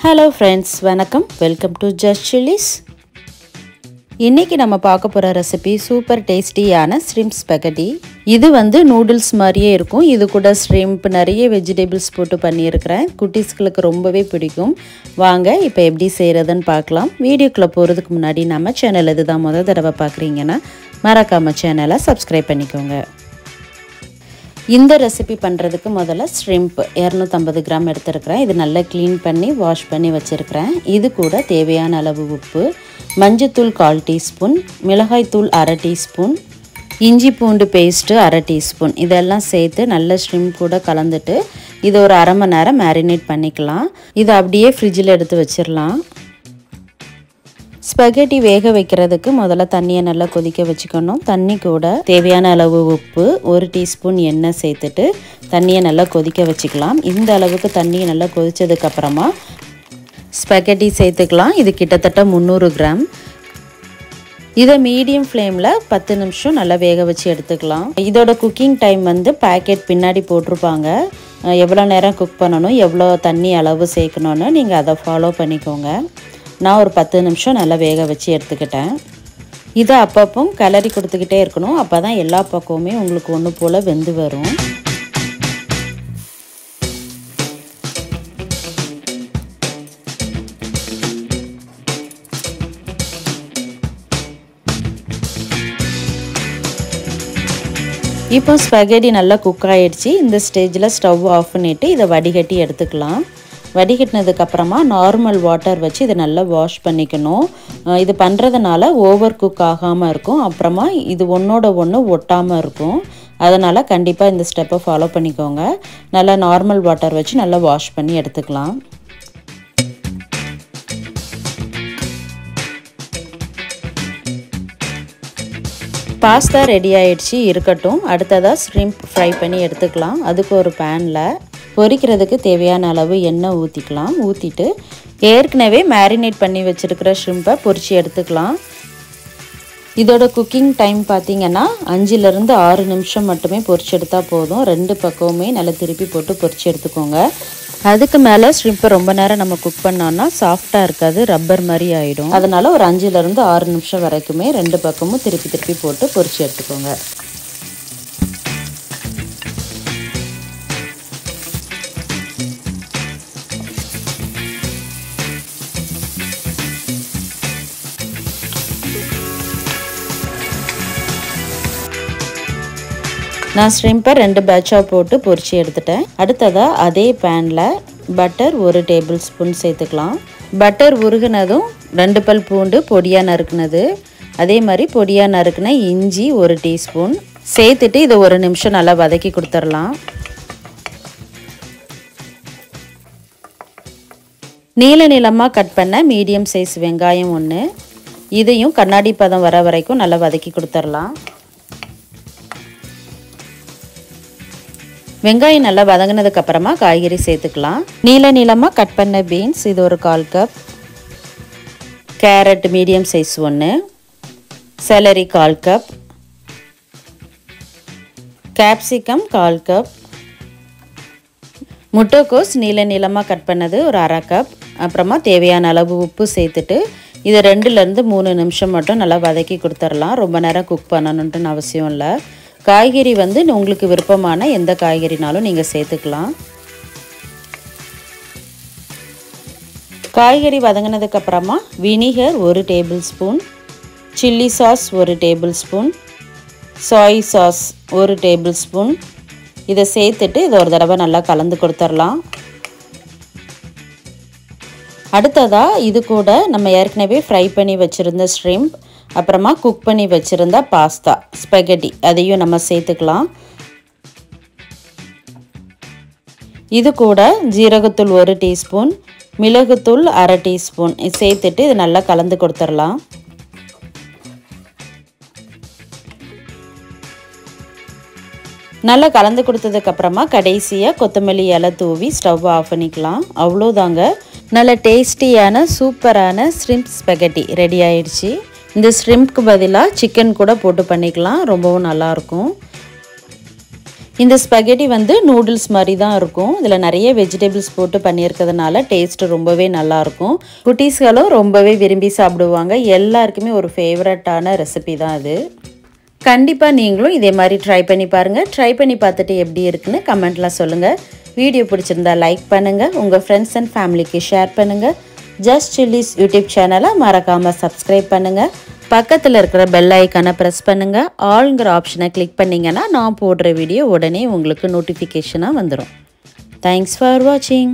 Hello friends, வணக்கம். Welcome to Just Chilies. இன்னைக்கு நம்ம பார்க்க போற ரெசிபி சூப்பர் டேஸ்டியான shrimp spaghetti. இது வந்து நூடுல்ஸ் மாதிரியே இருக்கும். இது கூட shrimp நிறைய வெஜிடபிள்ஸ் போட்டு பண்ணியிருக்கிறேன். குட்டீஸ்களுக்கு ரொம்பவே பிடிக்கும். வாங்க இப்போ எப்படி செய்யறதுன்னு பார்க்கலாம். வீடியோக்குள்ள போறதுக்கு முன்னாடி நம்ம சேனல் இதுதான் முதல் தடவை பார்க்குறீங்கன்னா மறக்காம சேனலை சப்ஸ்கிரைப் பண்ணிக்கோங்க. இந்த ரெசிபி பண்ணுறதுக்கு முதல்ல ஷ்ரிம்ப் 250 கிராம் எடுத்துருக்கிறேன். இது நல்லா க்ளீன் பண்ணி வாஷ் பண்ணி வச்சுருக்கிறேன். இது கூட தேவையான அளவு உப்பு, மஞ்சத்தூள் 1/4 டீஸ்பூன், மிளகாய்த்தூள் 1/2 டீஸ்பூன், இஞ்சி பூண்டு பேஸ்ட்டு 1/2 டீஸ்பூன் இதெல்லாம் சேர்த்து நல்ல ஷ்ரிம்ப் கூட கலந்துட்டு இது ஒரு அரை மணி நேரம் மேரினேட் பண்ணிக்கலாம். இதை அப்படியே ஃப்ரிட்ஜில் எடுத்து வச்சிடலாம். ஸ்பெகட்டி வேக வைக்கிறதுக்கு முதல்ல தண்ணியை நல்லா கொதிக்க வச்சுக்கணும். தண்ணி கூட தேவையான அளவு உப்பு, 1 டீஸ்பூன் எண்ணெய் சேர்த்துட்டு தண்ணியை நல்லா கொதிக்க வச்சுக்கலாம். இந்த அளவுக்கு தண்ணியை நல்லா கொதிச்சதுக்கப்புறமா ஸ்பெகட்டி சேர்த்துக்கலாம். இது கிட்டத்தட்ட 300 கிராம். இதை மீடியம் ஃப்ளேமில் 10 நிமிஷம் நல்லா வேக வச்சு எடுத்துக்கலாம். இதோட குக்கிங் டைம் வந்து பேக்கெட் பின்னாடி போட்டிருப்பாங்க. எவ்வளோ நேரம் குக் பண்ணணும், எவ்வளோ தண்ணி அளவு சேர்க்கணுன்னு நீங்கள் அதை ஃபாலோ பண்ணிக்கோங்க. நான் ஒரு 10 நிமிஷம் நல்லா வேக வச்சு எடுத்துக்கிட்டேன். இதை அப்பப்போ கிளறி கொடுத்துக்கிட்டே இருக்கணும். அப்போ தான் எல்லா பக்கமுமே உங்களுக்கு ஒன்று போல் வெந்து வரும். இப்போ ஸ்பெகட்டி நல்லா குக் ஆகிடுச்சு. இந்த ஸ்டேஜில் ஸ்டவ் ஆஃப் பண்ணிவிட்டு இதை வடிகட்டி எடுத்துக்கலாம். வடிகட்டினதுக்கப்புறமா நார்மல் வாட்டர் வச்சு இதை நல்லா வாஷ் பண்ணிக்கணும். இது பண்ணுறதுனால ஓவர் குக் ஆகாமல் இருக்கும். அப்புறமா இது ஒன்றோட ஒன்று ஒட்டாமல் இருக்கும். அதனால் கண்டிப்பாக இந்த ஸ்டெப்பை ஃபாலோ பண்ணிக்கோங்க. நல்லா நார்மல் வாட்டர் வச்சு நல்லா வாஷ் பண்ணி எடுத்துக்கலாம். பாஸ்தா ரெடி ஆகிடுச்சு, இருக்கட்டும். அடுத்ததாக ஷ்ரிம்ப் ஃப்ரை பண்ணி எடுத்துக்கலாம். அதுக்கு ஒரு பேனில் பொரிக்கிறதுக்கு தேவையான அளவு எண்ணெய் ஊற்றிக்கலாம். ஊற்றிட்டு ஏற்கனவே மேரினேட் பண்ணி வச்சுருக்கிற ஷ்ரிம்பை பொரித்து எடுத்துக்கலாம். இதோட குக்கிங் டைம் பார்த்திங்கன்னா 5லேருந்து 6 நிமிஷம் மட்டுமே பொரிச்சு எடுத்தால் போதும். 2 பக்கமுமே நல்லா திருப்பி போட்டு பொரிச்சு எடுத்துக்கோங்க. அதுக்கு மேலே ஷ்ரிம்பை ரொம்ப நேரம் நம்ம குக் பண்ணோன்னா சாஃப்டாக இருக்காது, ரப்பர் மாதிரி ஆகிடும். அதனால் ஒரு 5லேருந்து 6 நிமிஷம் வரைக்குமே 2 பக்கமும் திருப்பி போட்டு பொரிச்சு எடுத்துக்கோங்க. நான் ஷ்ரிம்பை 2 பேட்சாக போட்டு பொரிச்சு எடுத்துட்டேன். அடுத்ததாக அதே பேனில் பட்டர் 1 டேபிள் ஸ்பூன் சேர்த்துக்கலாம். பட்டர் உருகுனதும் 2 பல் பூண்டு பொடியாக நறுக்குனது, அதே மாதிரி பொடியாக நறுக்குன இஞ்சி 1 டீஸ்பூன் சேர்த்துட்டு இதை 1 நிமிஷம் நல்லா வதக்கி கொடுத்துடலாம். நீளமாக கட் பண்ண மீடியம் சைஸ் வெங்காயம் 1, இதையும் கண்ணாடி பதம் வர வரைக்கும் நல்லா வதக்கி கொடுத்துடலாம். வெங்காயம் நல்லா வதங்கினதுக்கு அப்புறமா காய்கறி சேர்த்துக்கலாம். நீளமாக கட் பண்ண பீன்ஸ் இது ஒரு 1/4 cup, carrot medium size 1, salary 1/4 cup, capsicum 1/4 cup, முட்டைக்கோஸ் நீளமாக கட் பண்ணது ஒரு 1/2 கப். அப்புறமா தேவையான அளவு உப்பு சேர்த்துட்டு இதை 2லேருந்து 3 நிமிஷம் மட்டும் நல்லா வதக்கி கொடுத்துடலாம். ரொம்ப நேரம் குக் பண்ணணுன்ட்டுன்னு அவசியம் இல்லை. காய்கறி வந்து உங்களுக்கு விருப்பமான எந்த காய்கறினாலும் நீங்கள் சேர்த்துக்கலாம். காய்கறி வதங்கினதுக்கப்புறமா vinegar 1 table spoon, chilli sauce 1 table spoon, soy sauce 1 table spoon இதை சேர்த்துட்டு இதை ஒரு தடவை நல்லா கலந்து கொடுத்துடலாம். அடுத்ததாக இது கூட நம்ம ஏற்கனவே ஃப்ரை பண்ணி வச்சுருந்த ஷ்ரிம்ப், அப்புறமா குக் பண்ணி வச்சுருந்த பாஸ்தா ஸ்பெகட்டி அதையும் நம்ம சேர்த்துக்கலாம். இது கூட ஜீரகத்தூள் 1 டீஸ்பூன், மிளகுத்தூள் 1/2 டீஸ்பூன் சேர்த்துட்டு இது நல்லா கலந்து கொடுத்துடலாம். நல்லா கலந்து கொடுத்ததுக்கப்புறமா கடைசியாக கொத்தமல்லி இலை தூவி ஸ்டவ் ஆஃப் பண்ணிக்கலாம். அவ்வளோதாங்க, நல்ல டேஸ்டியான சூப்பரான ஷ்ரிம்ப் ஸ்பெகட்டி ரெடி ஆயிடுச்சு. இந்த ஷ்ரிம்ப்க்கு பதிலாக சிக்கன் கூட போட்டு பண்ணிக்கலாம், ரொம்பவும் நல்லாயிருக்கும். இந்த ஸ்பெகட்டி வந்து நூடுல்ஸ் மாதிரி தான் இருக்கும். இதில் நிறைய வெஜிடபிள்ஸ் போட்டு பண்ணியிருக்கிறதுனால டேஸ்ட் ரொம்பவே நல்லாயிருக்கும். குட்டீஸ்களும் ரொம்பவே விரும்பி சாப்பிடுவாங்க. எல்லாருக்குமே ஒரு ஃபேவரட்டான ரெசிபி தான் இது. கண்டிப்பாக நீங்களும் இதே மாதிரி ட்ரை பண்ணி பாருங்கள். ட்ரை பண்ணி பார்த்துட்டு எப்படி இருக்குன்னு கமெண்ட்டில் சொல்லுங்கள். வீடியோ பிடிச்சிருந்தா லைக் பண்ணுங்கள், உங்கள் ஃப்ரெண்ட்ஸ் அண்ட் ஃபேமிலிக்கு ஷேர் பண்ணுங்கள். ஜஸ்ட் சில்லிஸ் யூடியூப் சேனலை மறக்காமல் சப்ஸ்கிரைப் பண்ணுங்கள். பக்கத்தில் இருக்கிற பெல் ஐக்கானை ப்ரெஸ் பண்ணுங்கள். ஆல்ங்கிற ஆப்ஷனை கிளிக் பண்ணிங்கன்னா நான் போடுற வீடியோ உடனே உங்களுக்கு நோட்டிஃபிகேஷனாக வந்துடும். தேங்க்ஸ் ஃபார் வாட்சிங்.